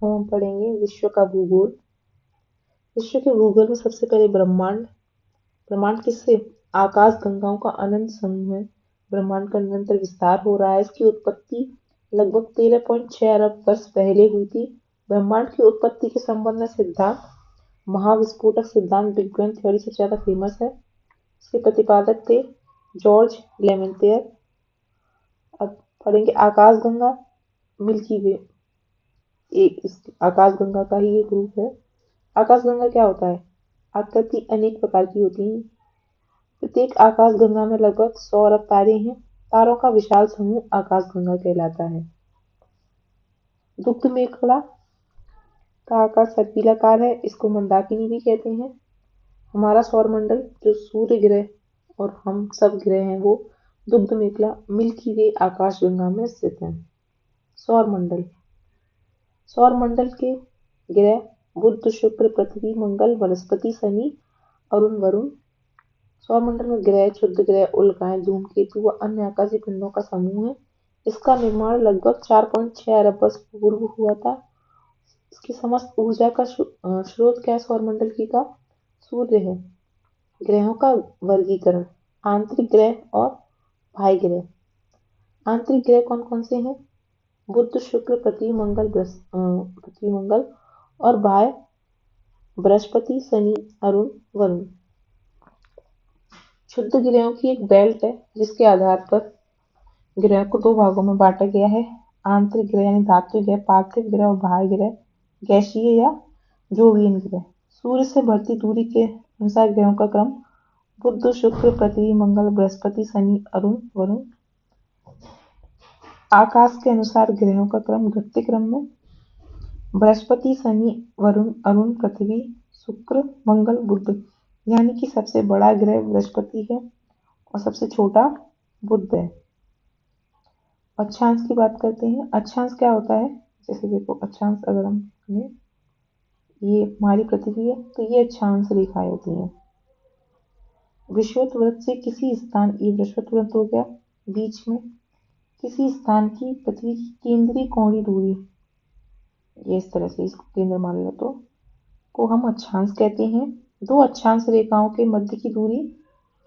हम पढ़ेंगे विश्व का भूगोल। विश्व के भूगोल में सबसे पहले ब्रह्मांड। ब्रह्मांड किससे? आकाश गंगाओं का अनंत समूह है। ब्रह्मांड का निरंतर विस्तार हो रहा है। इसकी उत्पत्ति लगभग 13.6 अरब वर्ष पहले हुई थी। ब्रह्मांड की उत्पत्ति के संबंध में सिद्धांत महाविस्फोटक सिद्धांत, बिग बैंग थ्योरी सबसे ज्यादा फेमस है। इसके प्रतिपादक थे जॉर्ज लेमेंटियर। अब पढ़ेंगे आकाशगंगा, मिल्की वे। एक आकाश गंगा का ही एक रूप है। आकाशगंगा क्या होता है? आकृति अनेक प्रकार की होती है। प्रत्येक आकाशगंगा में लगभग 100 अरब तारे हैं। तारों का विशाल समूह आकाशगंगा कहलाता है। दुग्ध मेखला का आकार सर्पिलाकार है। इसको मंदाकिनी भी कहते हैं। हमारा सौरमंडल जो सूर्य ग्रह और हम सब ग्रह हैं वो दुग्ध मेखला मिल्की वे आकाशगंगा में स्थित है। सौरमंडल सौरमंडल के ग्रह बुध, शुक्र, पृथ्वी, मंगल, बृहस्पति, शनि, अरुण, वरुण। सौरमंडल में ग्रह, क्षुद्र ग्रह, उल्काएं, धूमकेतु व अन्य आकाशीय पिंडों का समूह है। इसका निर्माण लगभग 4.6 अरब वर्ष पूर्व हुआ था। इसकी समस्त ऊर्जा का स्रोत क्या है सौरमंडल की का? सूर्य है। ग्रहों का वर्गीकरण, आंतरिक ग्रह और बाह्य ग्रह। आंतरिक ग्रह कौन कौन से हैं? बुध, शुक्र, पृथ्वी, मंगल और बाह्य बृहस्पति, शनि, अरुण, वरुण। क्षुद्र ग्रहों की एक बेल्ट है जिसके आधार पर ग्रह को दो भागों में बांटा गया है। आंतरिक ग्रह यानी धात्विक ग्रह, पार्थिव ग्रह और बाह्य ग्रह गैसीय या जोवियन ग्रह। सूर्य से बढ़ती दूरी के अनुसार ग्रहों का क्रम बुध, शुक्र, पृथ्वी, मंगल, बृहस्पति, शनि, अरुण, वरुण। आकाश के अनुसार ग्रहों का क्रम घटते क्रम में बृहस्पति, शनि, वरुण, अरुण, पृथ्वी, शुक्र, मंगल, बुध। यानी कि सबसे बड़ा ग्रह बृहस्पति है और सबसे छोटा बुध है। अक्षांश की बात करते हैं। अक्षांश क्या होता है? जैसे देखो अक्षांश अगर हम ये हमारी पृथ्वी है तो ये अक्षांश रेखाएं होती हैं। विषुवत वृत्त से किसी स्थान, ये विषुवत वृत्त हो गया, बीच में किसी स्थान की पृथ्वी की केंद्रीय कोणीय दूरी, ये इस तरह से इसको केंद्र मान लो तो को हम अक्षांश कहते हैं। दो अक्षांश रेखाओं के मध्य की दूरी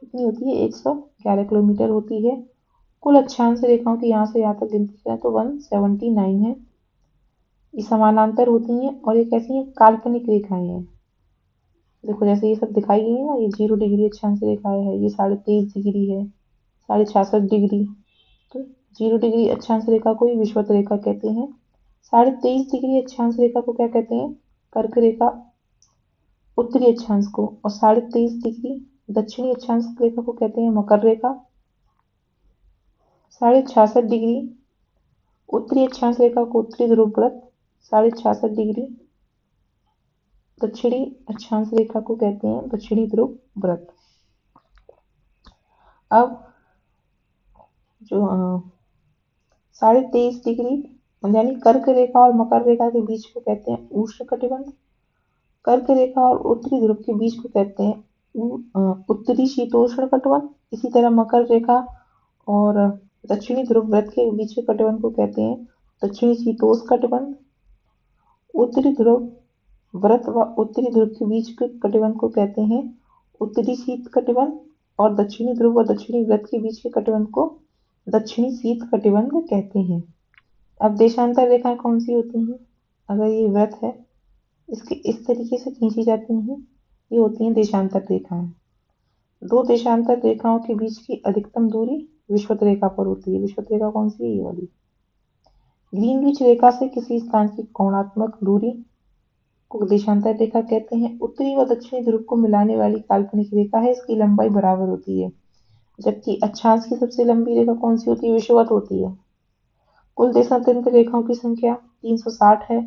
कितनी होती है? 111 किलोमीटर होती है। कुल अक्षांश रेखाओं की यहाँ से यहाँ तक गिनती करें तो 179 है। ये समानांतर होती हैं और ये कैसी हैं? काल्पनिक रेखाएं हैं। देखो जैसे ये सब दिखाई गई है ना, ये 0 डिग्री अक्षांश रेखाएं है, ये 23.5 डिग्री है, 66.5 डिग्री। तो 0 डिग्री अक्षांश रेखा को ही विषुवत रेखा कहते हैं। 23.5 डिग्री अक्षांश रेखा को क्या कहते हैं? कर्क रेखा, उत्तरी अक्षांश को। और 23.5 डिग्री दक्षिणी अक्षांश रेखा को कहते हैं मकर रेखा। 66.5 डिग्री उत्तरी अक्षांश रेखा को उत्तरी ध्रुव व्रत। 66.5 डिग्री दक्षिणी अक्षांश रेखा को कहते हैं दक्षिणी ध्रुव व्रत। अब जो 23.5 डिग्री यानी कर्क रेखा और मकर रेखा के बीच को कहते हैं उष्ण कटिबंध। कर्क रेखा और उत्तरी ध्रुव के बीच को कहते हैं उत्तरी शीतोष्ण कटिबंध। इसी तरह मकर रेखा और दक्षिणी ध्रुव व्रत के बीच के कटिबंध को कहते हैं दक्षिणी शीतोष्ण कटिबंध। उत्तरी ध्रुव व्रत व उत्तरी ध्रुव के बीच के कटिबंध को कहते हैं उत्तरी शीत कटिबंध और दक्षिणी ध्रुव व दक्षिणी व्रत के बीच के कटिबंध को दक्षिणी शीत कटिबंध कहते हैं। अब देशांतर रेखाएं कौन सी होती हैं? अगर ये व्रत है इसके इस तरीके से खींची जाती हैं, ये होती हैं देशांतर रेखाएं। दो देशांतर रेखाओं के बीच की अधिकतम दूरी विषुवत रेखा पर होती है। विषुवत रेखा कौन सी है? ये वाली। ग्रीनविच रेखा से किसी स्थान की कोणात्मक दूरी को देशांतर रेखा कहते हैं। उत्तरी व दक्षिणी ध्रुव को मिलाने वाली काल्पनिक रेखा है। इसकी लंबाई बराबर होती है। जबकि अक्षांश की सबसे लंबी रेखा कौन सी होती है? विषुवत होती है। कुल देशांतर रेखाओं की संख्या 360 है।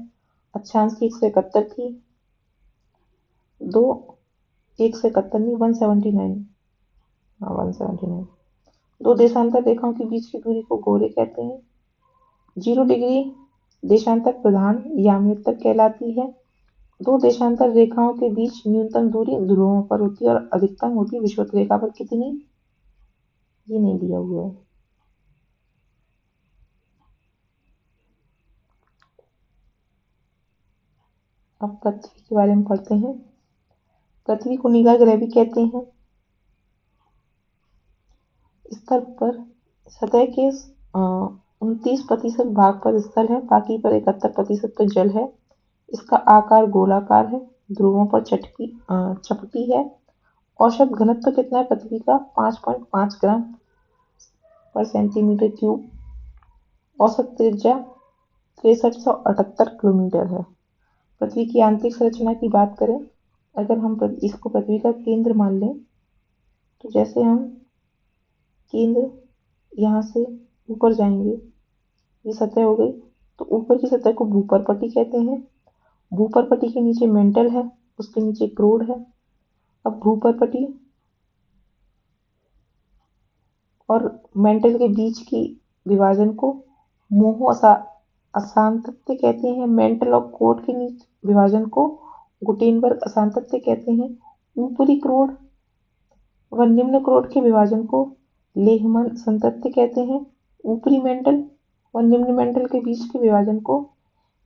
अक्षांश की 171 थी। दो 171 नहीं, 179। हाँ 179। दो देशांतर रेखाओं के बीच की दूरी को गोरे कहते हैं। 0 डिग्री देशांतर प्रधान याम्योत्तर कहलाती है। दो देशांतर रेखाओं के बीच न्यूनतम दूरी ध्रुवों पर होती है और अधिकतम होती है विषुवत रेखा पर। कितनी? ये नहीं दिया हुआ है। अब पृथ्वी के बारे में पढ़ते हैं। पृथ्वी को नीला ग्रह भी कहते हैं। स्तर पर सतह के 29% भाग पर स्थल है, बाकी पर 71% पर जल है। इसका आकार गोलाकार है, ध्रुवों पर चपटी है। औसत घनत्व कितना है पृथ्वी का? 5.5 ग्राम पर सेंटीमीटर क्यूब। औसत त्रिज्या 6378 किलोमीटर है। पृथ्वी की आंतरिक संरचना की बात करें, अगर हम इसको पृथ्वी का केंद्र मान लें, तो जैसे हम केंद्र यहाँ से ऊपर जाएंगे, ये सतह हो गई, तो ऊपर की सतह को भूपर्पटी कहते हैं। भूपर्पटी के नीचे मेंटल है, उसके नीचे क्रोड है। अब भूपर्पटी और मेंटल के बीच की विभाजन को मोहो असांतत्य कहते हैं। मेंटल और क्रोड के नीचे विभाजन को गुटेनबर्ग असांतत्य कहते हैं। ऊपरी क्रोड व निम्न क्रोड के विभाजन को लेहमन संतत्य कहते हैं। ऊपरी मेंटल और निम्न मेंटल के बीच के विभाजन को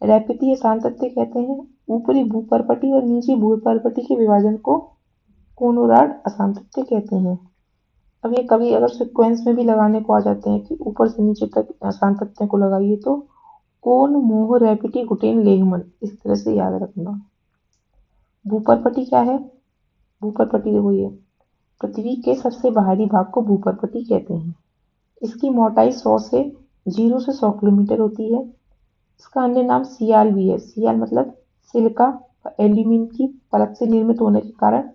रैपितीय सांतत्य कहते हैं। ऊपरी भूपर्पटी और नीचे भूपर्पटी के विभाजन को कोनोराड असांतत्य कहते हैं। अब ये कभी अगर सीक्वेंस में भी लगाने को आ जाते हैं कि ऊपर से नीचे तक सांतत्य को लगाइए, तो कोन, मोह, रैपिटी, गुटेन, लेहमन, इस तरह से याद रखना। भूपर्पटी क्या है? भूपर्पटी देखो, ये पृथ्वी के सबसे बाहरी भाग को भूपर्पटी कहते हैं। इसकी मोटाई 0 से 100 किलोमीटर होती है। इसका अन्य नाम सियाल भी है। सियाल मतलब सिलिका एल्यूमीनियम की परत से निर्मित होने के कारण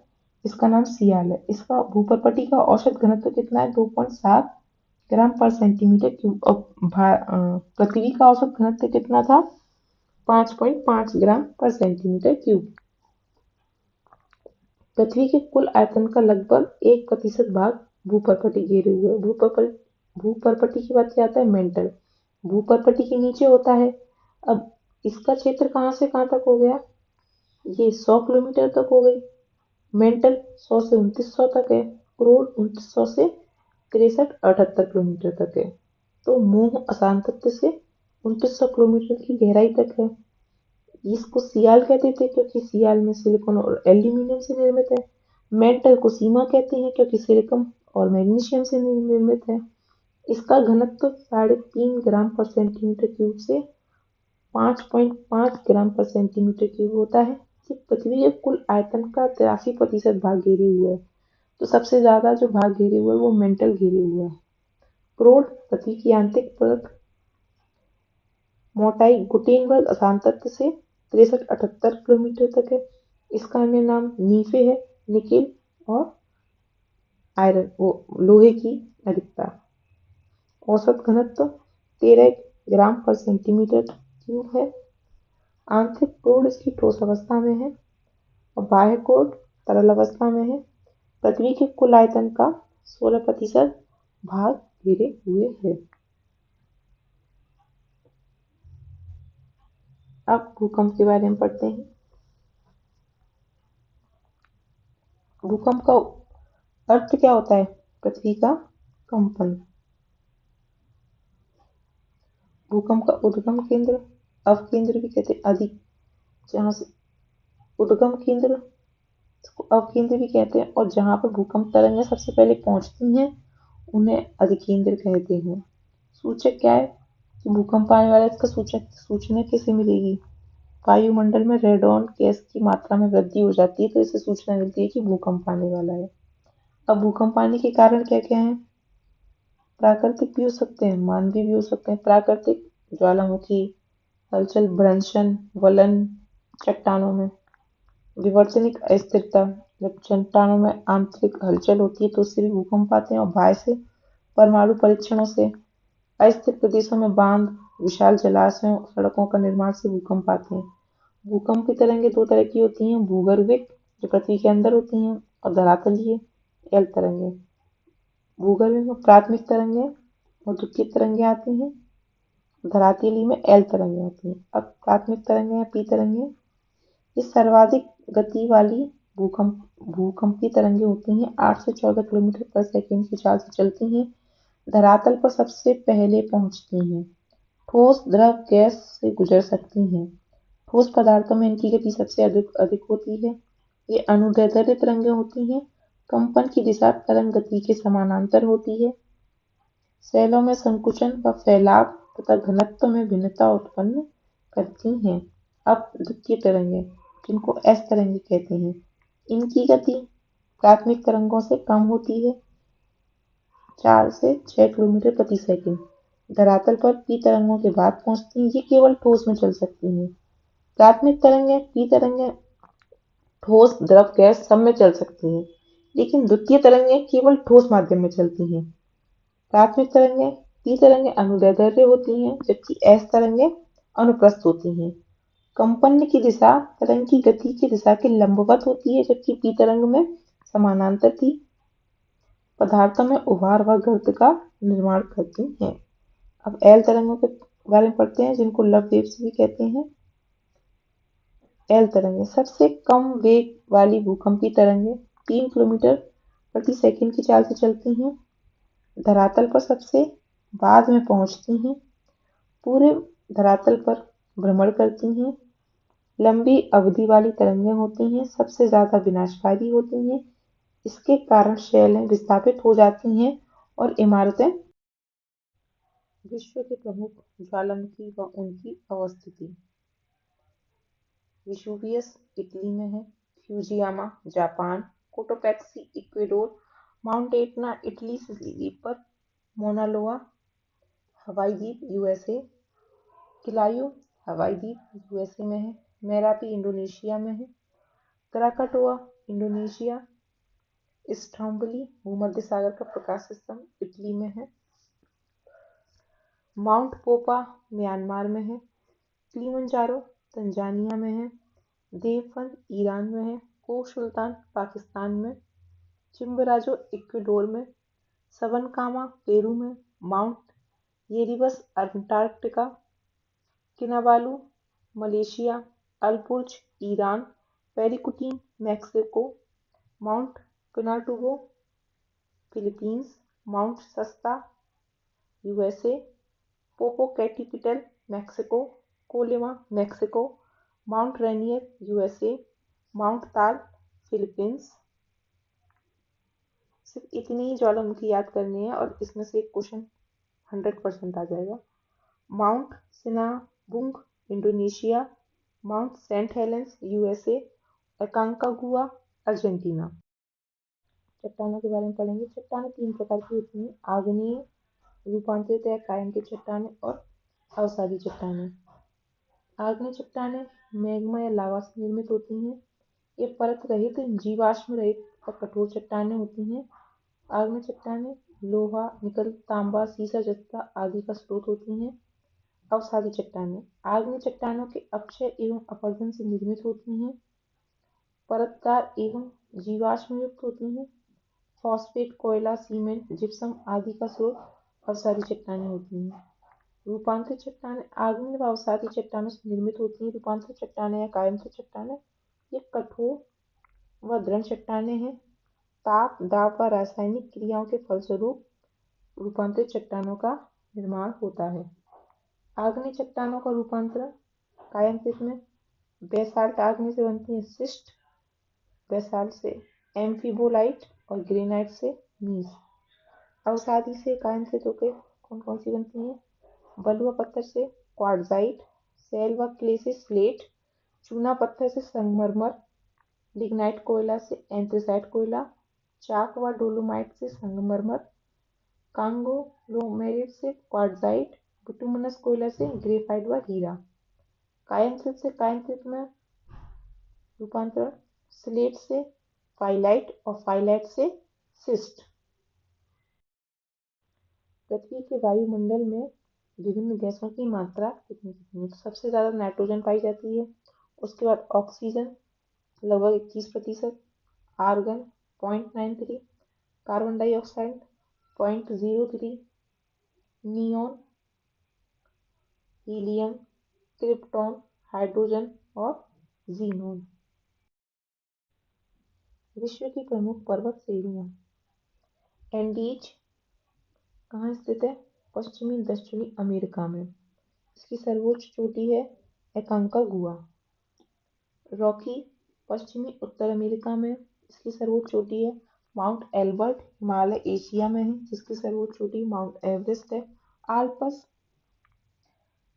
इसका नाम सियाल है। इसका भूपर्पटी का औसत घनत्व कितना है? 2.7 ग्राम पर सेंटीमीटर क्यूब। और पृथ्वी का औसत घनत्व कितना था? 5.5 ग्राम पर सेंटीमीटर क्यूब। पृथ्वी के कुल आयतन का लगभग 1% भाग भूपर्पटी घेरे हुए है। भूपर्पटी के बाद क्या आता है? मेंटल। भूपर्पटी के नीचे होता है। अब इसका क्षेत्र कहाँ से कहाँ तक हो गया? ये 100 किलोमीटर तक हो गई। मेंटल 100 से 2900 तक है। क्रोड 2900 से 6378 किलोमीटर तक है। तो मोह असांतत्य से 2900 किलोमीटर की गहराई तक है। इसको सियाल कहते थे क्योंकि सियाल में सिलिकॉन और एल्यूमिनियम से निर्मित है। मेंटल को सीमा कहते हैं क्योंकि सिलिकॉन और मैग्नीशियम से निर्मित है। इसका घनत्व 3.5 ग्राम पर सेंटीमीटर क्यूब से 5.5 ग्राम पर सेंटीमीटर क्यूब होता है। पृथ्वी के कुल आयतन का 83% भाग घेरे हुए है। तो सबसे ज्यादा जो भाग घेरे हुए है वो मेंटल घेरे हुए है। क्रोड पृथ्वी की आंतरिक परत, मोटाई गुटेनबर्ग असांतत्य से 6378 किलोमीटर तक है। इसका अन्य नाम नीफे है, निकेल और आयरन, वो लोहे की अधिकता। औसत घनत्व 13 ग्राम पर सेंटीमीटर क्यूब है। आंतरिक क्रोड इसकी ठोस अवस्था में है और बाह्य क्रोड तरल अवस्था में है। पृथ्वी के कुल आयतन का 16% भाग घिरे हुए है। अब भूकंप के बारे में पढ़ते हैं। भूकंप का अर्थ क्या होता है? पृथ्वी का कंपन। भूकंप का उद्गम केंद्र, अवकेंद्र भी कहते हैं, अधिक, जहां से उद्गम केंद्र, इसको अवकेंद्र भी कहते हैं, और जहां पर भूकंप तरंगें सबसे पहले पहुंचती हैं उन्हें अधिकेंद्र कहते हैं। सूचक क्या है कि भूकंप आने वाला है? इसका सूचना कैसे मिलेगी? वायुमंडल में रेडॉन गैस की मात्रा में वृद्धि हो जाती है, तो इससे सूचना मिलती है कि भूकंप आने वाला है। अब भूकंप आने के कारण क्या क्या है? प्राकृतिक भी हो सकते हैं, मानवीय भी हो सकते हैं। प्राकृतिक ज्वालामुखी, हलचल, भ्रंशन, वलन चट्टानों में। विवर्तनिक अस्थिरता, जब चट्टानों में आंतरिक हलचल होती है तो उससे भी भूकंप आते हैं। और बाह्य से परमाणु परीक्षणों से, अस्थिर प्रदेशों में बांध, विशाल जलाशयों, सड़कों का निर्माण से भूकंप आते हैं। भूकंप की तरंगें दो तरह की होती हैं, भूगर्भिक जो पृथ्वी के अंदर होती हैं, और धरातलीय एल तरंगें। भूगर्भ में प्राथमिक तरंगें और द्वितीयक तरंगें आती हैं। धरातलीय में एल तरंगें आती हैं। अब प्राथमिक तरंगें या पी तरंगें, ये सर्वाधिक गति वाली भूकंप की तरंगें होती हैं। 8 से 14 किलोमीटर पर सेकंड की चाल से चलती हैं। धरातल पर सबसे पहले पहुंचती हैं। ठोस, द्रव, गैस से गुजर सकती हैं। ठोस पदार्थों में इनकी गति सबसे अधिक अधिक होती है। ये अनुदैर्ध्य तरंगें होती हैं। कंपन की दिशा तरंग गति के समानांतर होती है। सेलों में संकुचन व फैलाव तथा घनत्व में भिन्नता उत्पन्न करती हैं। अब द्वितीय तरंगें, जिनको एस तरंगें कहते हैं, इनकी गति प्राथमिक तरंगों से कम होती है, 4 से 6 किलोमीटर प्रति सेकंड। धरातल पर पी तरंगों के बाद पहुंचती हैं। ये केवल ठोस में चल सकती हैं। प्राथमिक तरंगें, पी तरंगें ठोस, द्रव, गैस सब में चल सकती हैं, लेकिन द्वितीय तरंगें केवल ठोस माध्यम में चलती हैं। प्राथमिक तरंगें, पी तरंगें अनुदैर्ध्य होती हैं, जबकि एस तरंगें अनुप्रस्थ होती हैं। कंपन की दिशा तरंग की गति की दिशा के लंबवत होती है, जबकि पी तरंग में समानांतर थी। पदार्थों में उभार व गर्त का निर्माण करती हैं। अब एल तरंगों के बारे में पढ़ते हैं, जिनको लव वेव्स भी कहते हैं। एल तरंगें सबसे कम वेग वाली भूकंपी तरंगें 3 किलोमीटर प्रति सेकंड की चाल से चलती हैं। धरातल पर सबसे बाद में पहुंचती हैं। पूरे धरातल पर भ्रमण करती हैं। लंबी अवधि वाली तरंगें होती हैं, सबसे ज्यादा विनाशकारी होती हैं। इसके कारण शैलें विस्थापित हो जाती हैं और इमारतें। विश्व के प्रमुख ज्वालामुखी व उनकी अवस्थिति। विसुवियस इटली में है, Fujiyama Japan, Cotopaxi Ecuador, mount Etna Italy Sicily पर, मोना लोआ हवाई द्वीप यूएसए, किलायू हवाई द्वीप यूएसए में है, मेरापी इंडोनेशिया में है, क्राकाटोआ इंडोनेशिया, स्ट्रोम्बोली भूमध्य सागर का प्रकाश सिस्टम इटली में है, माउंट पोपा म्यांमार में है, किलिमंजारो तंजानिया में है, देवफन ईरान में है, कोह सुल्तान पाकिस्तान में, चिम्बराजो इक्वेडोर में, सबनकामा पेरू में, mount Erebus Antarctica, Kinabalu Malaysia, Alborz Iran, Paricutin Mexico, mount Pinatubo Philippines, mount Shasta USA, Popocatepetl Mexico, Colima Mexico, mount Rainier USA, mount Taal Philippines. सिर्फ इतनी ही ज्वालामुखी याद करनी है और इसमें से एक क्वेश्चन 100% आ जाएगा। Mount Sinabung Indonesia, Mount Saint Helens USA, Aconcagua Argentina. चट्टानों के बारे में पढ़ेंगे। चट्टानें 3 प्रकार की होती हैं, आग्नेय, रूपांतरित या कायमती चट्टानें और अवसादी चट्टानें। आग्नेय चट्टानें मैग्मा या लावा से निर्मित होती हैं। ये परत रहित, जीवाश्म रहित और कठोर चट्टानें होती हैं। आग्नेय चट्टानें लोहा, निकल, तांबा, सीसा, जस्ता आदि का स्रोत होती हैं। अवसादी चट्टानें आग्नेय चट्टानों के अक्षय एवं अपरदन से निर्मित होती हैं। परतदार एवं जीवाश्म युक्त होती हैं। फॉस्फेट, कोयला, सीमेंट, जिप्सम आदि का स्रोत अवसादी चट्टानें होती हैं। रूपांतरित चट्टानें आग्नेय व अवसादी चट्टानों से निर्मित होती हैं। रूपांतरित चट्टानें या कायमती चट्टानें ये कठोर व दृढ़ चट्टानें हैं। ताप, दाब व रासायनिक क्रियाओं के फलस्वरूप रूपांतरित चट्टानों का निर्माण होता है। आग्नेय चट्टानों का रूपांतरण कायमतित में बेसाल्ट आग्नेय से बनती है शिस्ट, बेसाल्ट से एम्फिबोलाइट और ग्रेनाइट से नीस। अवसादी से कायमतित होकर कौन कौन सी बनती हैं? बलुआ पत्थर से क्वार्ट्जाइट, सेल व क्ले से स्लेट, चूना पत्थर से संगमरमर, लिग्नाइट कोयला से एंथ्रेसाइट कोयला, चाक व डोलोमाइट से संगमरमर, कांगोलोमेरेट से क्वार्ट्जाइट, बिटुमिनस कोयला से ग्रेफाइट व हीरा। कायमतित से कायमतित में रूपांतरण स्लेट से फाइलाइट और फाइलाइट से सिस्ट। पृथ्वी के वायुमंडल में विभिन्न गैसों की मात्रा कितनी कितनी है? तो सबसे ज्यादा नाइट्रोजन पाई जाती है, उसके बाद ऑक्सीजन लगभग 21%, argon 0.93, carbon dioxide 0.03, neon, helium, krypton, hydrogen और जीनोन। विश्व की प्रमुख पर्वत श्रेणियां। एंडीज कहाँ स्थित है? पश्चिमी दक्षिणी अमेरिका में। इसकी सर्वोच्च चोटी है एकांकागुआ। रॉकी पश्चिमी उत्तर अमेरिका में, इसकी सर्वोच्च चोटी है। माउंट एल्बर्ट हिमालय एशिया में है, जिसकी सर्वोच्च चोटी माउंट एवरेस्ट है। आल्प्स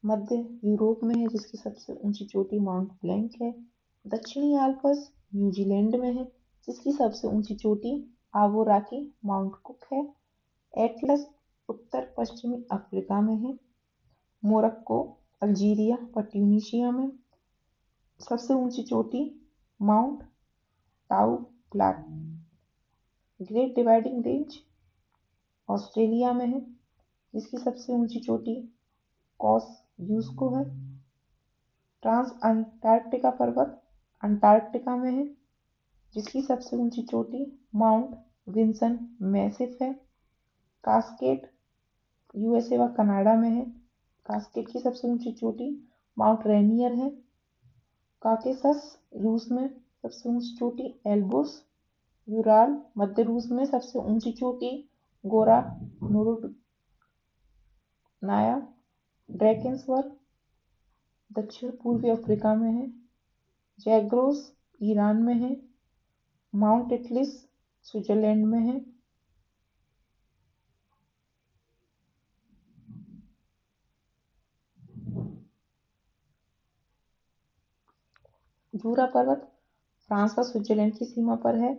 मध्य यूरोप में है, जिसकी सबसे ऊंची चोटी माउंट ब्लैंक है। दक्षिणी आल्प्स न्यूजीलैंड में है, जिसकी सबसे ऊंची चोटी आबोराकी माउंट कुक है। एटलस उत्तर पश्चिमी अफ्रीका में है। मोरक्को अल्जीरिया व ट्यूनीशिया में। सबसे ऊंची चोटी mount tau black. Great dividing range Australia में है, जिसकी सबसे ऊंची चोटी कॉसयूस्को है। ट्रांस अंटार्कटिका पर्वत अंटार्कटिका में है, जिसकी सबसे ऊंची चोटी माउंट विंसन मैसिफ है। कास्केड यूएसए व कनाडा में है, कास्केड की सबसे ऊंची चोटी माउंट रेनियर है। काकेसस रूस में सबसे ऊंची चोटी एल्ब्रूस। यूराल मध्य रूस में सबसे ऊंची चोटी गोरा नोरोडनाया। ड्रैकेंसवर्थ दक्षिण पूर्वी अफ्रीका में है। जैग्रोस ईरान में है। माउंट एटलिस स्विट्जरलैंड में है। जूरा पर्वत फ्रांस व स्विट्जरलैंड की सीमा पर है।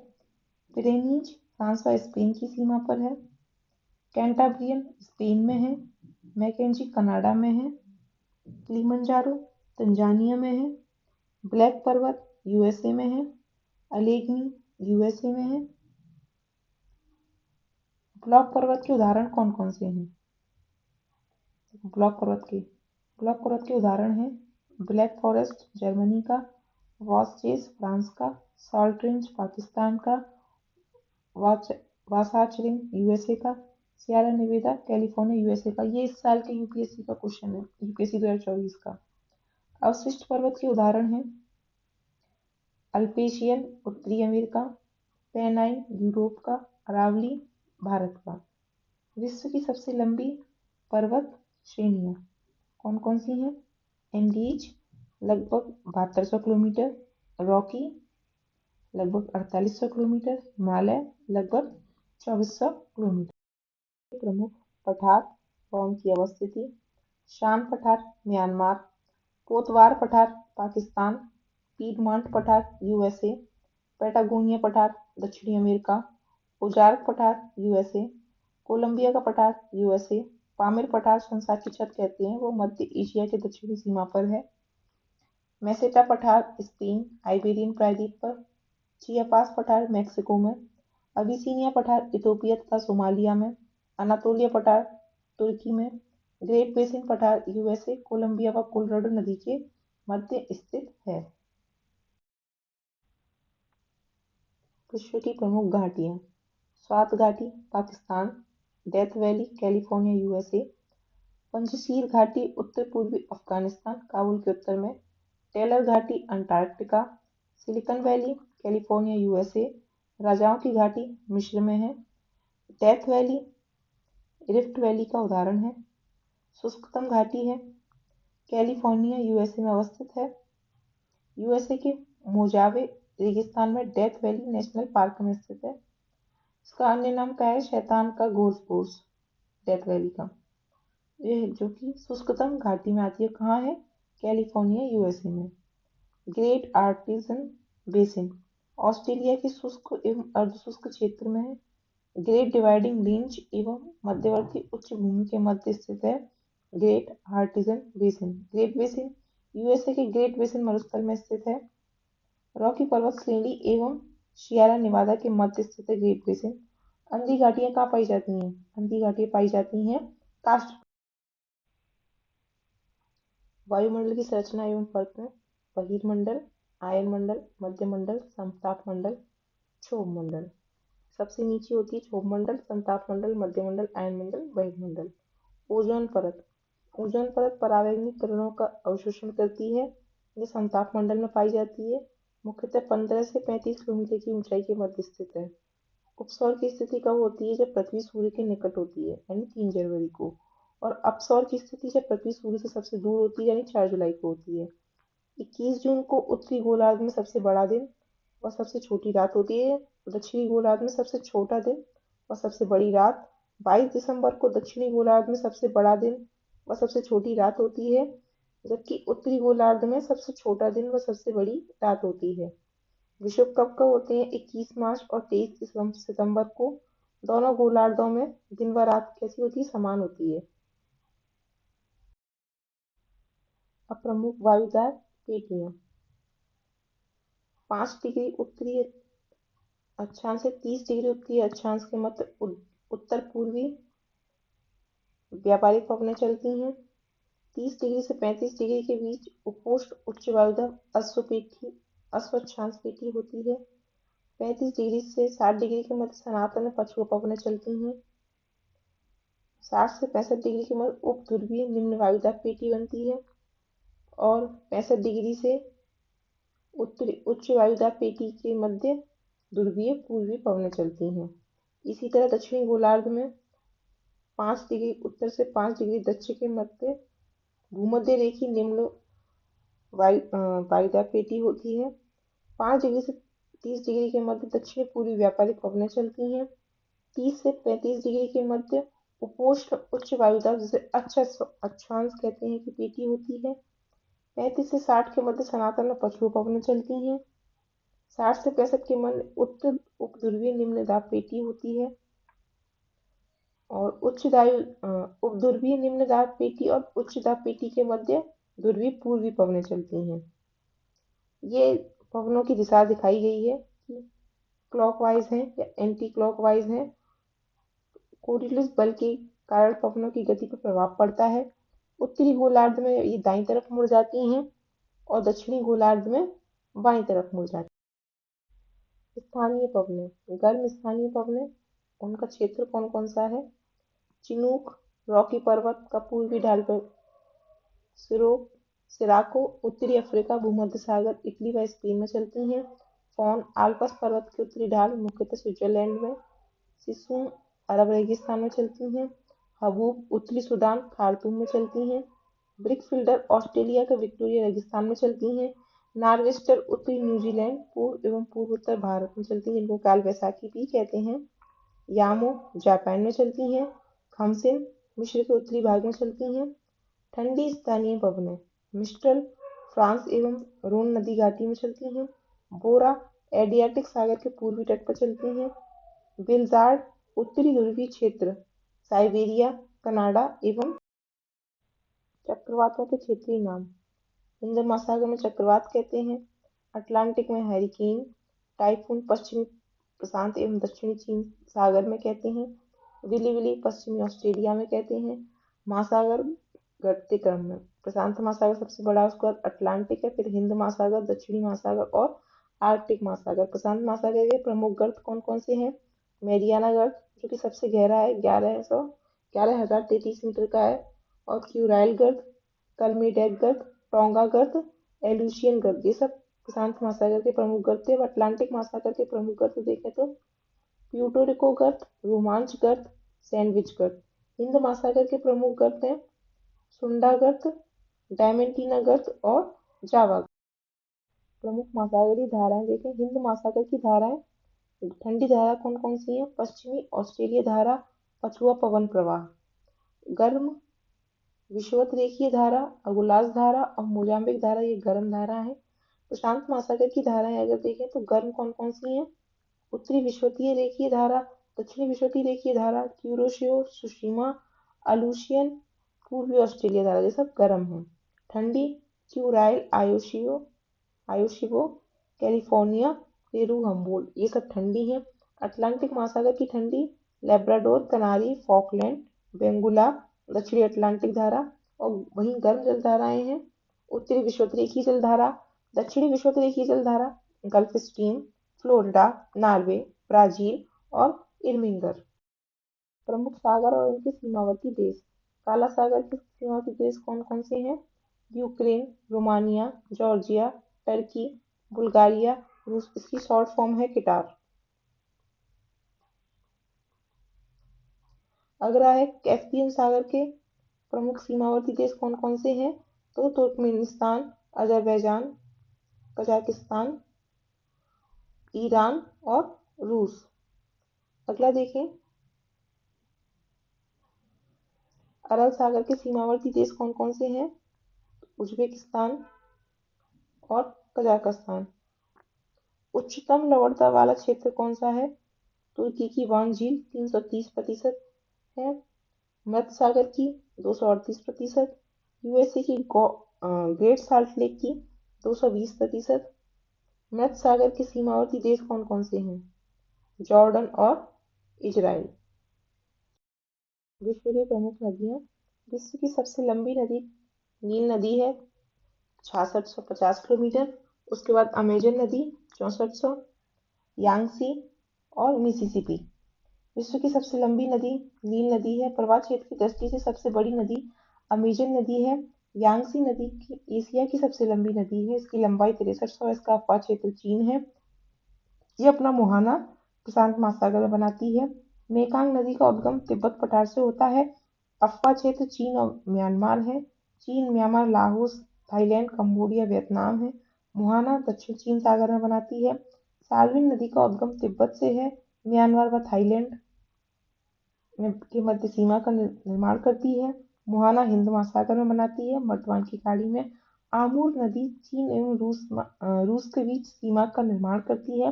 पिरेनीज फ्रांस व स्पेन की सीमा पर है। कैंटाब्रियन स्पेन में है। मैकेंजी कनाडा में है। किलिमंजारो तंजानिया में है। ब्लैक पर्वत यूएसए में है। अलेग्नी यूएसए में है। ब्लॉक पर्वत के उदाहरण कौन कौन से हैं? ब्लॉक पर्वत के उदाहरण हैं ब्लैक फॉरेस्ट जर्मनी का, वॉसचेस फ्रांस का, सॉल्ट रेंज पाकिस्तान का, वासाच रेंज यूएसए का, सियरा नेवादा कैलिफोर्निया यूएसए का। ये इस साल के यूपीएससी का क्वेश्चन है, यूपीएससी 2024 का। अवशिष्ट पर्वत के उदाहरण हैं अल्पेशियन उत्तरी अमेरिका, पेनाइन यूरोप का, अरावली भारत का। विश्व की सबसे लंबी पर्वत श्रेणियां कौन कौन सी हैं? एंडीज लगभग 7200 किलोमीटर, रॉकी लगभग 4800 किलोमीटर, हिमालय लगभग 2400 किलोमीटर। प्रमुख पठार व उनकी अवस्थिति: शान पठार म्यांमार, कोतवार पठार पाकिस्तान, पीडमॉन्ट पठार यूएसए, पैटागोनिया पठार दक्षिणी अमेरिका, ओजार्क पठार यूएसए, कोलंबिया का पठार यूएसए, पामीर पठार संसार की छत कहते हैं, वो मध्य एशिया के दक्षिणी सीमा पर है। मेसेटा पठार स्पेन आइबेरियन प्रायद्वीप पर, चियापास पठार मैक्सिको में, अबिसीनिया पठार इथोपिया तथा सोमालिया में, अनातोलिया पठार तुर्की में, ग्रेट बेसिन पठार यूएसए कोलंबिया व कोलोराडो नदी के मध्य स्थित है। विश्व की प्रमुख घाटियां: स्वात घाटी Pakistan, death valley California USA, Panjshir घाटी उत्तर पूर्वी अफगानिस्तान काबुल के उत्तर में, टेलर घाटी Antarctica, silicon valley California USA, राजाओं की घाटी मिस्र में है। डेथ वैली रिफ्ट वैली का उदाहरण है। शुष्कतम घाटी है, कैलिफोर्निया यूएसए में अवस्थित है। यूएसए के मोजावे रेगिस्तान में डेथ वैली नेशनल पार्क में स्थित है। इसका अन्य नाम क्या है? शैतान का घोष डेथ वैली का, ये जो कि शुष्कतम घाटी में आती है। कहाँ है? कैलिफोर्निया यूएसए में। ग्रेट आर्टिजन बेसिन ऑस्ट्रेलिया के शुष्क एवं अर्धशुष्क क्षेत्र में है। ग्रेट डिवाइडिंग रेंज एवं मध्यवर्ती उच्च भूमि के मध्य स्थित है। Great Artesian Basin Great Basin USA के ग्रेट बेसिन मरुस्थल में स्थित है। रॉकी पर्वत श्रेणी एवं सियरा नेवादा के मध्य स्थित है ग्रेट बेसिन। अंधी घाटियां कहाँ पाई जाती हैं? अंधी घाटियां पाई जाती हैं कास्ट। वायुमंडल की संरचना एवं परत में बहिर्मंडल, आयनमंडल, मध्यमंडल, समताप मंडल, क्षोभ मंडल। सबसे नीचे होती है क्षोभ मंडल, समताप मंडल, मध्यमंडल, आयनमंडल, बहिर्मंडल। ओजोन परत ओजोन परत परावैंगनी किरणों का अवशोषण करती है। ये समताप मंडल में पाई जाती है। मुख्यतः 15 से 35 किलोमीटर की ऊंचाई के मध्य स्थित है। उपसौर की स्थिति कब होती है? जब पृथ्वी सूर्य के निकट होती है, यानी 3 जनवरी को। और अपसौर की स्थिति जब पृथ्वी सूर्य से सबसे दूर होती है, यानी 4 जुलाई को होती है। 21 जून को उत्तरी गोलार्ध में सबसे बड़ा दिन व सबसे छोटी रात होती है। दक्षिणी गोलार्ध में सबसे छोटा दिन व सबसे बड़ी रात। 22 दिसंबर को दक्षिणी गोलार्ध में सबसे बड़ा दिन व सबसे छोटी रात होती है, जबकि उत्तरी गोलार्ध में सबसे छोटा दिन व सबसे बड़ी रात होती है। विश्व कप कब होते हैं? 21 मार्च और 23 सितंबर को। दोनों गोलार्धों में दिन व रात कैसी होती है? समान होती है। अब प्रमुख वायुदार पेटियां। 5 डिग्री उत्तरी अक्षांश से 30 डिग्री उत्तरी अक्षांश के मध्य उत्तर पूर्वी व्यापारिक पवनें चलती हैं। 30 डिग्री से 35 डिग्री के बीच उपोष्ण उच्च वायुदाब अश्वाक्षांश पेटी होती है। 35 डिग्री से 60 डिग्री के मध्य सनातन पछुआ पवनें चलती हैं। 60 से 65 डिग्री के मध्य उप ध्रुवीय निम्न वायुदाब पेटी बनती है और 65 डिग्री से उत्तरी उच्च वायुदाब पेटी के मध्य ध्रुवीय पूर्वी पवनें चलती हैं। इसी तरह दक्षिणी गोलार्ध में 5 डिग्री उत्तर से 5 डिग्री दक्षिण के मध्य भूमध्य रेखी निम्न वायुदाब पेटी होती है। 5 डिग्री से 30 डिग्री के मध्य दक्षिण पूर्वी व्यापारिक पवनें चलती हैं। 30 से 35 डिग्री के मध्य उपोष्ण उच्च वायुदाब जिसे अक्षांश कहते हैं की पेटी होती है। 35 से 60 के मध्य सनातन पछुआ पवनें चलती हैं। 60 से 65 के मध्य उत्तर उपध्रुवीय निम्न दाब पेटी होती है और उपध्रुवीय निम्न दाब पेटी और उच्च दाब पेटी के मध्य ध्रुवीय पूर्वी पवनें चलती हैं। ये पवनों की दिशा दिखाई गई है कि क्लॉकवाइज है या एंटी क्लॉकवाइज है। कोरियोलिस बल के कारण पवनों की गति पर प्रभाव पड़ता है। उत्तरी गोलार्ध में ये दाईं तरफ मुड़ जाती हैं और दक्षिणी गोलार्ध में बाईं तरफ मुड़ जाती हैं। स्थानीय पवनें। गर्म स्थानीय पवनें, उनका क्षेत्र कौन कौन सा है? चिनूक रॉकी पर्वत का पूर्वी ढाल पर सिराको उत्तरी अफ्रीका भूमध्य सागर इटली व स्पेन में चलती हैं। फॉन आल्प्स पर्वत की उत्तरी ढाल मुख्यतः स्विट्जरलैंड में। सिसुम अरब रेगिस्तान में चलती हैं। हबूब उत्तरी सूडान खार्तूम में चलती हैं। ब्रिकफिल्डर ऑस्ट्रेलिया के विक्टोरिया रेगिस्तान में चलती हैं। नार्वेस्टर उत्तरी न्यूजीलैंड पूर्व एवं पूर्वोत्तर भारत में चलती हैं, जिनको काल बैसाखी भी कहते हैं। यामो जापान में चलती हैं। खमसिन मिस्र के उत्तरी भाग में चलती हैं। ठंडी स्थानीय पवनें। मिस्ट्रल फ्रांस एवं रोन नदी घाटी में चलती हैं। बोरा एडियाटिक सागर के पूर्वी तट पर चलती हैं। बिलजार्ड उत्तरी ध्रुवीय क्षेत्र साइबेरिया कनाडा एवं चक्रवातों के क्षेत्रीय नाम। हिंद महासागर में चक्रवात कहते हैं। अटलांटिक में हैरिकेन, टाइफून पश्चिमी प्रशांत एवं दक्षिणी चीन सागर में कहते हैं। विली विली पश्चिमी ऑस्ट्रेलिया में कहते हैं। महासागर घटते क्रम में प्रशांत महासागर सबसे बड़ा, उसके बाद अटलांटिक है, फिर हिंद महासागर, दक्षिणी महासागर और आर्कटिक महासागर। प्रशांत महासागर के प्रमुख गर्त कौन कौन से हैं? मेरियाना गर्त जो कि सबसे गहरा है, 11,033 मीटर का है, और क्यूराइल गर्त, कलमेडेक गर्त, टोंगा गर्त, एलुशियन गर्त, ये सब प्रशांत महासागर के प्रमुख गर्त थे। अटलांटिक महासागर के प्रमुख गर्त देखें तो प्यूटोरिको गर्त, रोमांच गर्त, सैंडविच गर्त। हिंद महासागर के प्रमुख गर्त हैं सुंडा गर्त, डायमेंटीना गर्त और जावा गर्त। प्रमुख महासागरीय धाराएं देखें। हिंद महासागर की धाराएं ठंडी धारा कौन कौन सी हैं? पश्चिमी ऑस्ट्रेलिया धारा, पछुआ पवन प्रवाह। गर्म विषुवत रेखीय धारा, अगुलास धारा और मोजाम्बिक धारा, ये गर्म धारा है। प्रशांत महासागर की धाराएं अगर देखें तो गर्म कौन कौन सी हैं? उत्तरी विषुवतीय रेखीय धारा, दक्षिणी विषुवतीय रेखीय धारा, क्यूरोशियो, सुशीमा, अलूशियन, पूर्वी ऑस्ट्रेलिया धारा, ये सब गर्म है। ठंडी क्यूराइल, आयोशिबो, कैलिफोर्निया, पेरू, हम्बोल्ट, ये सब ठंडी है। अटलांटिक महासागर की ठंडी लेब्राडोर, कनारी, फॉकलैंड, बेंगुला, दक्षिणी अटलांटिक धारा। और वहीं गर्म जल धाराएं हैं उत्तरी विषुवतरेखीय जल धारा, दक्षिणी विषुवतरेखीय जल धारा, gulf stream, Florida, Norway, Brazil और इर्मिंगर। प्रमुख सागर और उनके सीमावर्ती देश। काला सागर के सीमावर्ती देश कौन कौन से हैं? Ukraine, Romania, Georgia, Turkey, Bulgaria, रूस। इसकी शॉर्ट फॉर्म है किटार। अगला है कैस्पियन सागर के प्रमुख सीमावर्ती देश कौन कौन से हैं? तो तुर्कमेनिस्तान, अजरबैजान, कजाकिस्तान, ईरान और रूस। अगला देखें, अरब सागर के सीमावर्ती देश कौन कौन से हैं? उज्बेकिस्तान और कजाकिस्तान। उच्चतम लवणता वाला क्षेत्र कौन सा है? तुर्की की वान झील 330% है। मध्य सागर की 238%, यूएसए की ग्रेट साल्ट लेक की 220%। मध्य सागर के सीमावर्ती देश कौन कौन से हैं? जॉर्डन और इजराइल। विश्व की प्रमुख नदियां। विश्व की सबसे लंबी नदी नील नदी है 6650 किलोमीटर। उसके बाद अमेजन नदी 6400, यांगसी और मिसिसिपी। विश्व की सबसे लंबी नदी नील नदी है। प्रवाह क्षेत्र की दृष्टि से सबसे बड़ी नदी अमेजन नदी है। यांगसी नदी की एशिया की सबसे लंबी नदी है। इसकी लंबाई 6300 है। इसका अपवाद क्षेत्र चीन है। ये अपना मुहाना प्रशांत महासागर में बनाती है। मेकांग नदी का उद्गम तिब्बत पठार से होता है। अपवाद क्षेत्र चीन और म्यांमार है। चीन, Myanmar, Laos, Thailand, Cambodia, Vietnam है। मुहाना दक्षिण चीन सागर में बनाती है। साल्विन नदी का उद्गम तिब्बत से है। म्यांमार व थाईलैंड के मध्य सीमा का निर्माण करती है। मुहाना हिंद महासागर में बनाती है, मर्तवान की खाड़ी में। आमूर नदी चीन एवं रूस के बीच सीमा का निर्माण करती है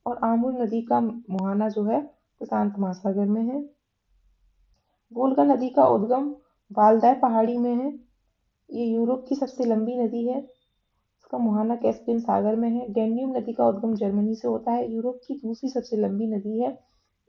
और आमूर नदी का मुहाना जो है प्रशांत महासागर में है। वोल्गा नदी का उद्गम वालदाय पहाड़ी में है। ये यूरोप की सबसे लंबी नदी है। इसका मुहाना कैस्पियन सागर में है। डैन्यूब नदी का उद्गम जर्मनी से होता है। यूरोप की दूसरी सबसे लंबी नदी है।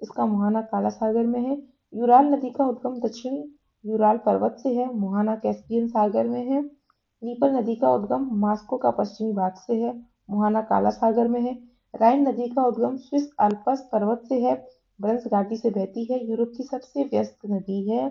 इसका मुहाना काला सागर में है। यूराल नदी का उद्गम दक्षिणी यूराल पर्वत से है। मुहाना कैस्पियन सागर में है। नीपर नदी का उद्गम मास्को का पश्चिमी भाग से है। मुहाना काला सागर में है। राइन नदी का उद्गम स्विस आल्प्स पर्वत से है। ब्रंस घाटी से बहती है। यूरोप की सबसे व्यस्त नदी है।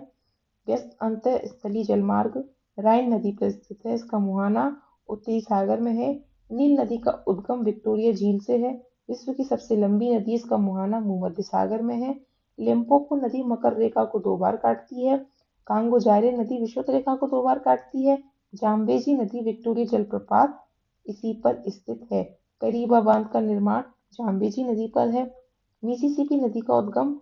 व्यस्त अंतःस्थलीय जलमार्ग राइन नदी पर स्थित है। इसका मुहाना उत्तरी सागर में है। नील नदी का उद्गम विक्टोरिया झील से है। विश्व की सबसे लंबी नदी, इसका मुहाना भूमध्य सागर में है। लिम्पोपो नदी मकर रेखा को 2 बार काटती है। कांगो जायरे नदी विषुवत रेखा को 2 बार काटती है। जाम्बेजी नदी विक्टोरिया जलप्रपात इसी पर स्थित है। करीबा बांध का निर्माण जाम्बेजी नदी पर है। मिसिसिपी नदी का उद्गम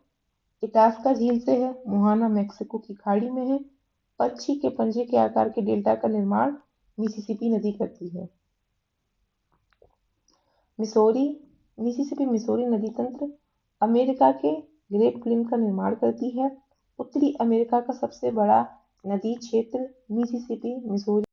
इटास्का झील से है। मुहाना मेक्सिको की खाड़ी में है। पक्षी के पंजे के आकार के डेल्टा का निर्माण मिसिसिपी नदी करती है। मिसौरी मिसिसिपी मिसौरी नदी तंत्र अमेरिका के ग्रेट प्लेन का निर्माण करती है। उत्तरी अमेरिका का सबसे बड़ा नदी क्षेत्र मिसिसिपी मिसौरी।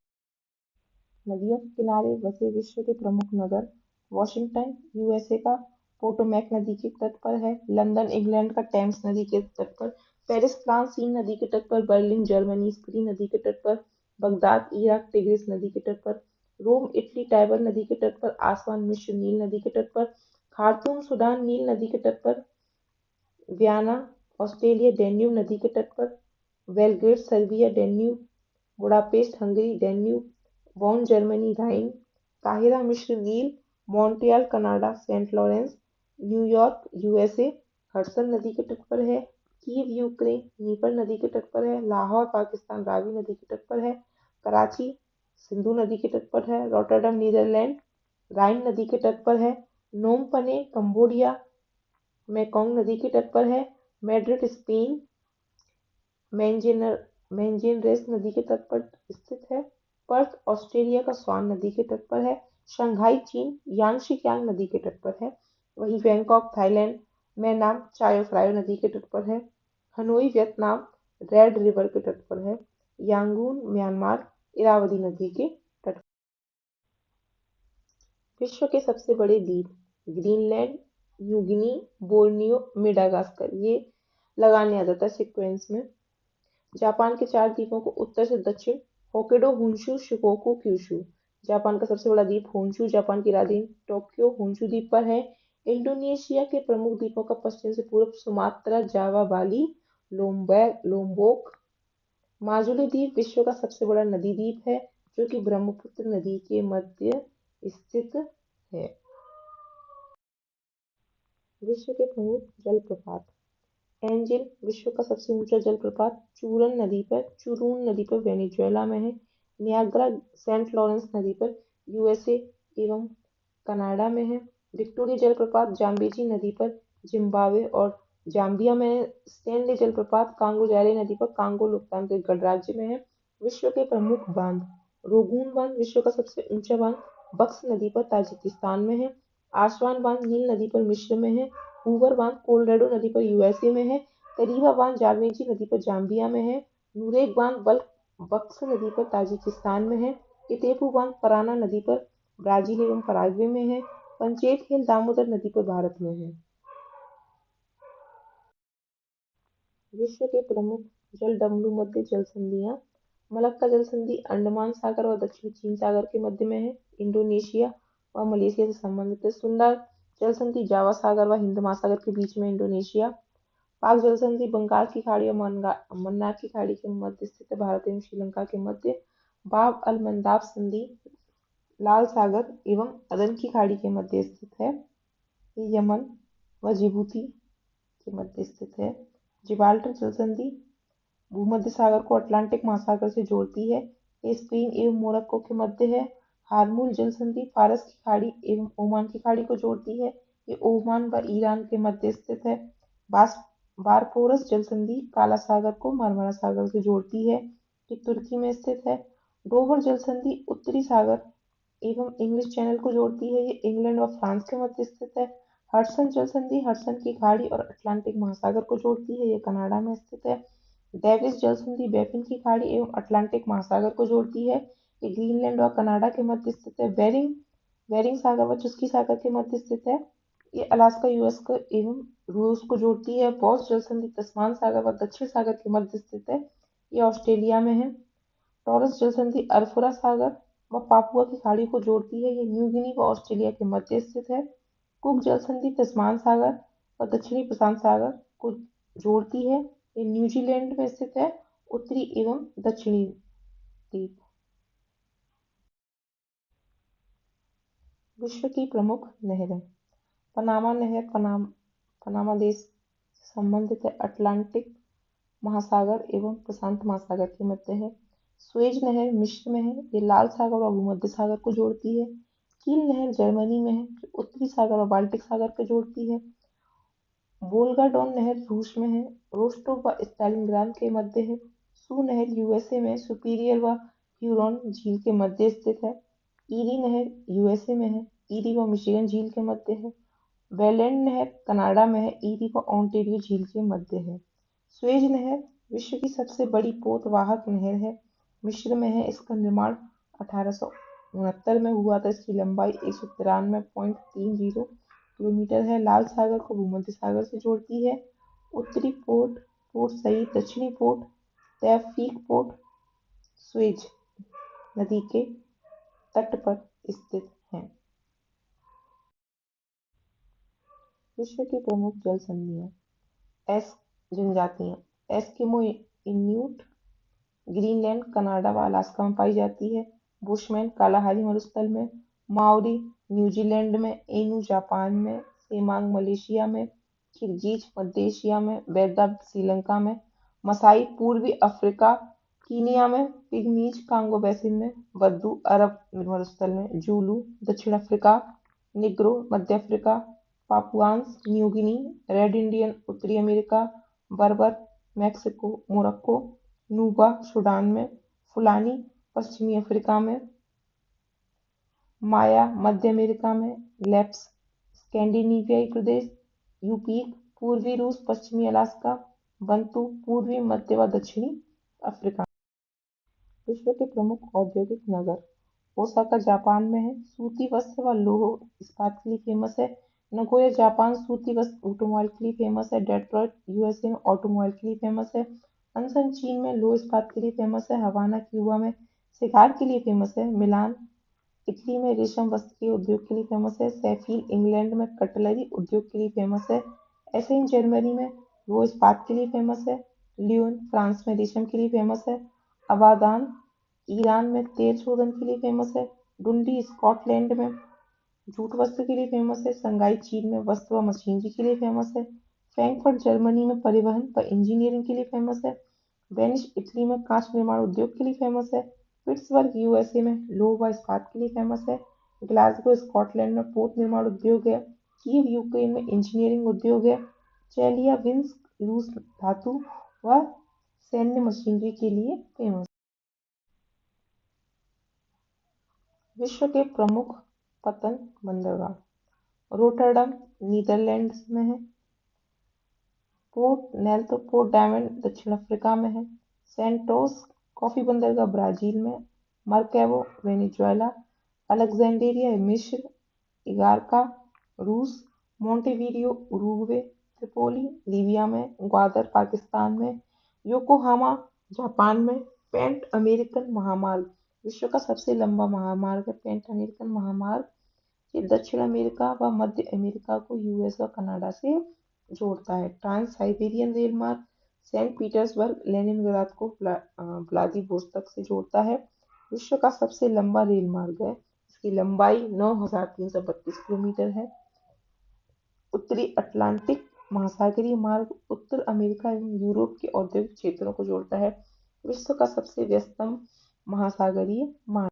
नदियों के किनारे बसे विश्व के प्रमुख नगर वॉशिंगटन यूएसए का पोटोमैक नदी के तट पर है। लंदन इंग्लैंड का टेम्स नदी के तट पर। पेरिस फ्रांस सीन नदी के तट पर। बर्लिन जर्मनी स्प्री नदी के तट पर। बगदाद इराक टिग्रिस नदी के तट पर। रोम इटली टाइबर नदी के तट पर। आसवान मिस्र नील नदी के तट पर। खार्तूम सुडान नील नदी के तट पर। वियना ऑस्ट्रिया डैन्यूब नदी के तट पर। Belgrade Serbia Danube. Budapest Hungary Danube. Bonn Germany Rhine. काहिरा मिस्र नील। Montreal Canada Saint Lawrence. New York USA Hudson नदी के तट पर है। कीव यूक्रेन नीपर नदी के तट पर है। लाहौर पाकिस्तान रावी नदी के तट पर है। कराची सिंधु नदी के तट पर है। रॉटरडम नीदरलैंड राइन नदी के तट पर है। नोम पने कंबोडिया मेकोंग नदी के तट पर है। मैड्रिड स्पेन मेंजेनरेस नदी के तट पर स्थित है। पर्थ ऑस्ट्रेलिया का स्वान नदी के तट पर है। शंघाई चीन यांगशी कियांग नदी के तट पर है। वहीं बैंकॉक थाईलैंड मैनाम चायो फ्रायो नदी के तट पर है। हनोई वियतनाम रेड रिवर के तट पर है। यांगून म्यांमार इरावदी नदी के तट पर। विश्व के सबसे बड़े द्वीप ग्रीनलैंड न्यूगिनी बोर्नियो मेडागास्कर। ये लगाने आ जाता है सीक्वेंस में। जापान के 4 द्वीपों को उत्तर से दक्षिण Hokkaido Honshu Shikoku Kyushu. Japan का सबसे बड़ा द्वीप होन्शु जापान की राजधानी टोक्यो होन्शु द्वीप पर है। इंडोनेशिया के प्रमुख द्वीपों का पश्चिम से पूर्व सुमात्रा जावा बाली लोम्बोक। माजुली द्वीप विश्व का सबसे बड़ा नदी द्वीप है जो कि ब्रह्मपुत्र नदी के मध्य स्थित है। विश्व के प्रमुख जलप्रपात एंजिल विश्व का सबसे ऊंचा जलप्रपात चूरन नदी पर वेनेजुएला में है। नियाग्रा सेंट लॉरेंस नदी पर यूएसए एवं कनाडा में है। विक्टोरिया जलप्रपात जाम्बेजी नदी पर जिम्बाब्वे और जाम्बिया में है। स्टैनली जलप्रपात कांगो जारी नदी पर कांगो लोकतांत्रिक गणराज्य में है। विश्व के प्रमुख बांध। रोगुन बांध विश्व का सबसे ऊंचा बांध बक्स नदी पर ताजिकिस्तान में है। आसवान बांध नील नदी पर मिस्र में है। हूवर बांध कोलोराडो नदी पर यूएसए में है। करीबा बांध जाम्बेजी नदी पर जाम्बिया में है। नूरेक बांध बक्स नदी पर ताजिकिस्तान में है। इतेपू बांध पराना नदी पर ब्राजील एवं पराग्वे में है। पंचेत हिल दामोदर नदी पर भारत में है। विश्व के प्रमुख जलडमरू मध्य जल संधियां। मलक्का जल संधि अंडमान सागर और दक्षिण चीन सागर के मध्य में है। इंडोनेशिया व मलेशिया से संबंधित है। सुंदर जल संधि जावा सागर व हिंद महासागर के बीच में इंडोनेशिया। पाक जल संधि बंगाल की खाड़ी और मन्नार की खाड़ी के मध्य स्थित है। भारत एवं श्रीलंका के मध्य। बाब अल मंदाब संधि लाल सागर एवं अदन की खाड़ी के मध्य स्थित है। ये यमन व जिबूती के मध्य स्थित है। जिब्राल्टर जल संधि भूमध्य सागर को अटलांटिक महासागर से जोड़ती है। ये स्पेन एवं मोरक्को के मध्य है। हार्मुज जल संधि फारस की खाड़ी एवं ओमान की खाड़ी को जोड़ती है। ये ओमान व ईरान के मध्य स्थित है। बारकोरस जल संधि काला सागर को मरमरा सागर से जोड़ती है। ये तुर्की में स्थित है। डोवर जल संधि उत्तरी सागर एवं इंग्लिश चैनल को जोड़ती है। ये इंग्लैंड व फ्रांस के मध्य स्थित है। हडसन जल संधि हडसन की खाड़ी और अटलांटिक महासागर को जोड़ती है। ये कनाडा में स्थित है। डेविस जल संधि बैफिन की खाड़ी एवं अटलांटिक महासागर को जोड़ती है। ये ग्रीनलैंड और कनाडा के मध्य स्थित है। बेरिंग सागर व चुस्की सागर के मध्य स्थित है। ये अलास्का यूएस को एवं रूस को जोड़ती है। बॉस जल संधि तस्मान सागर व दक्षिण सागर के मध्य स्थित है। ये ऑस्ट्रेलिया में है। टॉरस जल संधि अरफुरा सागर व पापुआ की खाड़ी को जोड़ती है। ये न्यू गिनी व ऑस्ट्रेलिया के मध्य स्थित है। कुक जल संधि तस्मान सागर व दक्षिणी प्रशांत सागर को जोड़ती है। ये न्यूजीलैंड में स्थित है। उत्तरी एवं दक्षिणी द्वीप। विश्व की प्रमुख नहरें। पनामा नहर पनामा देश से संबंधित है। अटलांटिक महासागर एवं प्रशांत महासागर के मध्य है। स्वेज नहर मिस्र में है। ये लाल सागर और भूमध्य सागर को जोड़ती है। कील नहर जर्मनी में है जो उत्तरी सागर और बाल्टिक सागर को जोड़ती है। वोल्गा डॉन नहर रूस में है। रोस्टोव व स्टालिनग्राद के मध्य है। सू नहर यूएसए में सुपीरियर व ह्यूरॉन झील के मध्य स्थित है। ईरी नहर यूएसए में है। ईरी व मिशिगन झील के मध्य है। वेलेंड नहर कनाडा में है। ईरी व ओंटारियो झील के मध्य है। स्वेज नहर विश्व की सबसे बड़ी पोतवाहक नहर है। मिस्र में है। इसका निर्माण 1869 में हुआ था। इसकी लंबाई 193.30 किलोमीटर है। लाल सागर को भूमध्य सागर से जोड़ती है। उत्तरी पोर्ट सईद दक्षिणी पोर्ट तौफीक पोर्ट स्वेज नदी के तट पर स्थित है। विश्व की प्रमुख जल संधियां। एस जनजातियां एस्किमो इन्यूट ग्रीनलैंड कनाडा व अलास्का में पाई जाती है। बुशमैन कालाहारी मरुस्थल में। माओरी न्यूजीलैंड में। एनू जापान में। सेमांग मलेशिया में। किर्गिज मध्य एशिया में। बैरदा श्रीलंका में। मसाई पूर्वी अफ्रीका कीनिया में। पिग्मीज कांगो बेसिन में। बद्दू अरब मरुस्थल में। जूलू दक्षिण अफ्रीका। निग्रो मध्य Africa. Papuans New Guinea. Red Indian उत्तरी America. Berber Mexico Morocco. Nuba Sudan में। फुलानी पश्चिमी अफ्रीका में। माया मध्य अमेरिका में। लेप्स स्कैंडिनेवियाई प्रदेश। यूपीक पूर्वी रूस पश्चिमी अलास्का। बंतु पूर्वी मध्य व दक्षिणी अफ्रीका। विश्व के प्रमुख औद्योगिक नगर। ओसाका जापान में है। सूती वस्त्र व लौह इस्पात के लिए फेमस है। नगोया जापान सूती वस्त्र ऑटोमोबाइल के लिए फेमस है। डेट्रॉइट यूएसए में ऑटोमोबाइल के लिए फेमस है। अनसन चीन में लौह इस्पात के लिए फेमस है। हवाना क्यूबा में सिगार के लिए फेमस है। मिलान इटली में रेशम वस्त्र के उद्योग के लिए फेमस है। शेफील्ड इंग्लैंड में कटलरी उद्योग के लिए फेमस है। एसेन जर्मनी में लौह इस्पात के लिए फेमस है। लियोन फ्रांस में रेशम के लिए फेमस है। अबादान ईरान में तेल शोधन के लिए फेमस है। डुंडी स्कॉटलैंड में जूट वस्त्र के लिए फेमस है। संगाई चीन में वस्त्र व मशीनरी के लिए फेमस है। फ्रैंकफर्ट जर्मनी में परिवहन व इंजीनियरिंग के लिए फेमस है। वेनिस इटली में कांच निर्माण उद्योग के लिए फेमस है। पिट्सबर्ग यूएसए में लोह व इस्पात के लिए फेमस है। ग्लासगो स्कॉटलैंड में पोत निर्माण उद्योग है। कीव यूक्रेन में इंजीनियरिंग उद्योग है। चेलियाबिंस्क रूस धातु व सैन्य मशीनरी के लिए फेमस। विश्व के प्रमुख पतन बंदरगाह रोटरडम नीदरलैंड्स में है। पोर्ट नेल्तो पोर्ट डायमंड दक्षिण अफ्रीका में है। सेंटोस कॉफी बंदरगाह ब्राजील में। मरकैबो वेनेजुएला। अलेक्जेंड्रिया मिस्र। इगारका रूस। Montevideo Uruguay. त्रिपोली लीबिया में। ग्वादर पाकिस्तान में। योकोहामा जापान में। पेंट अमेरिकन महामार्ग विश्व का सबसे लंबा महामार्ग है। पेंट अमेरिकन महामार्ग ये दक्षिण अमेरिका व मध्य अमेरिका को यूएस व कनाडा से जोड़ता है। ट्रांस साइबेरियन रेल मार्ग सेंट पीटर्सबर्ग लेनिनग्राद को व्लादिवोस्तोक से जोड़ता है। विश्व का सबसे लंबा रेल मार्ग है। इसकी लंबाई 9,332 किलोमीटर है। उत्तरी अटलांटिक महासागरीय मार्ग उत्तर अमेरिका एवं यूरोप के औद्योगिक क्षेत्रों को जोड़ता है। विश्व का सबसे व्यस्तम महासागरीय मार्ग।